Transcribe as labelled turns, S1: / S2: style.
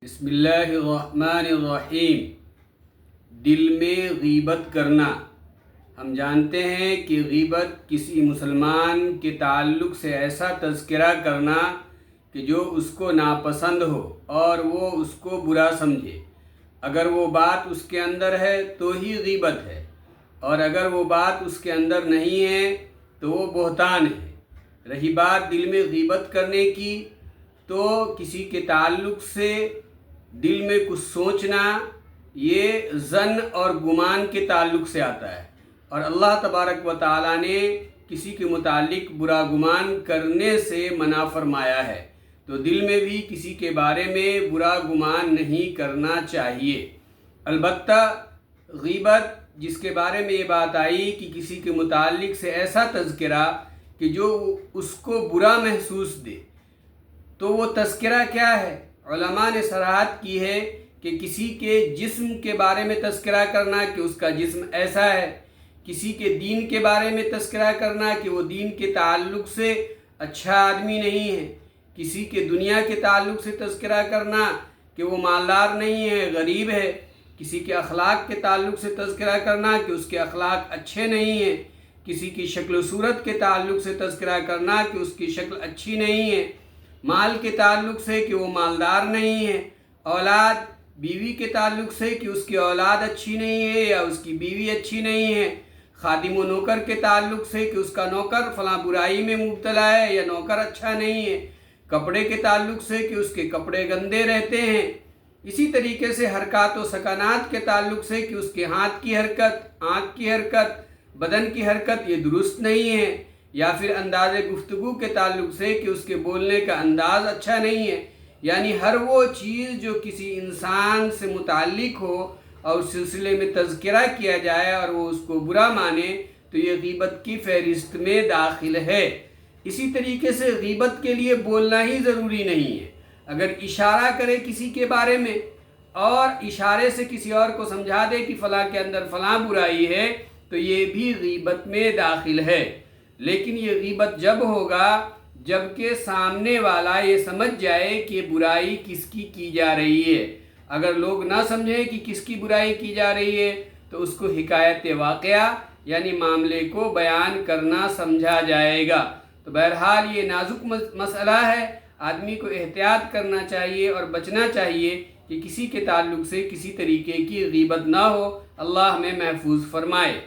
S1: بسم اللہ الرحمن الرحیم۔ دل میں غیبت کرنا، ہم جانتے ہیں کہ غیبت کسی مسلمان کے تعلق سے ایسا تذکرہ کرنا کہ جو اس کو ناپسند ہو اور وہ اس کو برا سمجھے۔ اگر وہ بات اس کے اندر ہے تو ہی غیبت ہے، اور اگر وہ بات اس کے اندر نہیں ہے تو وہ بہتان ہے۔ رہی بات دل میں غیبت کرنے کی، تو کسی کے تعلق سے دل میں کچھ سوچنا یہ ظن اور گمان کے تعلق سے آتا ہے، اور اللہ تبارک و تعالیٰ نے کسی کے متعلق برا گمان کرنے سے منع فرمایا ہے، تو دل میں بھی کسی کے بارے میں برا گمان نہیں کرنا چاہیے۔ البتہ غیبت جس کے بارے میں یہ بات آئی کہ کسی کے متعلق سے ایسا تذکرہ کہ جو اس کو برا محسوس دے، تو وہ تذکرہ کیا ہے؟ علماء نے صراحت کی ہے کہ کسی کے جسم کے بارے میں تذکرہ کرنا کہ اس کا جسم ایسا ہے، کسی کے دین کے بارے میں تذکرہ کرنا کہ وہ دین کے تعلق سے اچھا آدمی نہیں ہے، کسی کے دنیا کے تعلق سے تذکرہ کرنا کہ وہ مالدار نہیں ہے، غریب ہے، کسی کے اخلاق کے تعلق سے تذکرہ کرنا کہ اس کے اخلاق اچھے نہیں ہیں، کسی کی شکل و صورت کے تعلق سے تذکرہ کرنا کہ اس کی شکل اچھی نہیں ہے، مال کے تعلق سے کہ وہ مالدار نہیں ہے، اولاد بیوی کے تعلق سے کہ اس کی اولاد اچھی نہیں ہے یا اس کی بیوی اچھی نہیں ہے، خادم و نوکر کے تعلق سے کہ اس کا نوکر فلاں برائی میں مبتلا ہے یا نوکر اچھا نہیں ہے، کپڑے کے تعلق سے کہ اس کے کپڑے گندے رہتے ہیں، اسی طریقے سے حرکات و سکنات کے تعلق سے کہ اس کے ہاتھ کی حرکت، آنکھ کی حرکت، بدن کی حرکت یہ درست نہیں ہے، یا پھر انداز گفتگو کے تعلق سے کہ اس کے بولنے کا انداز اچھا نہیں ہے۔ یعنی ہر وہ چیز جو کسی انسان سے متعلق ہو اور اس سلسلے میں تذکرہ کیا جائے اور وہ اس کو برا مانے، تو یہ غیبت کی فہرست میں داخل ہے۔ اسی طریقے سے غیبت کے لیے بولنا ہی ضروری نہیں ہے، اگر اشارہ کرے کسی کے بارے میں اور اشارے سے کسی اور کو سمجھا دے کہ فلاں کے اندر فلاں برائی ہے، تو یہ بھی غیبت میں داخل ہے۔ لیکن یہ غیبت جب ہوگا جب کہ سامنے والا یہ سمجھ جائے کہ برائی کس کی جا رہی ہے۔ اگر لوگ نہ سمجھیں کہ کس کی برائی کی جا رہی ہے تو اس کو حکایت واقعہ یعنی معاملے کو بیان کرنا سمجھا جائے گا۔ تو بہرحال یہ نازک مسئلہ ہے، آدمی کو احتیاط کرنا چاہیے اور بچنا چاہیے کہ کسی کے تعلق سے کسی طریقے کی غیبت نہ ہو۔ اللہ ہمیں محفوظ فرمائے۔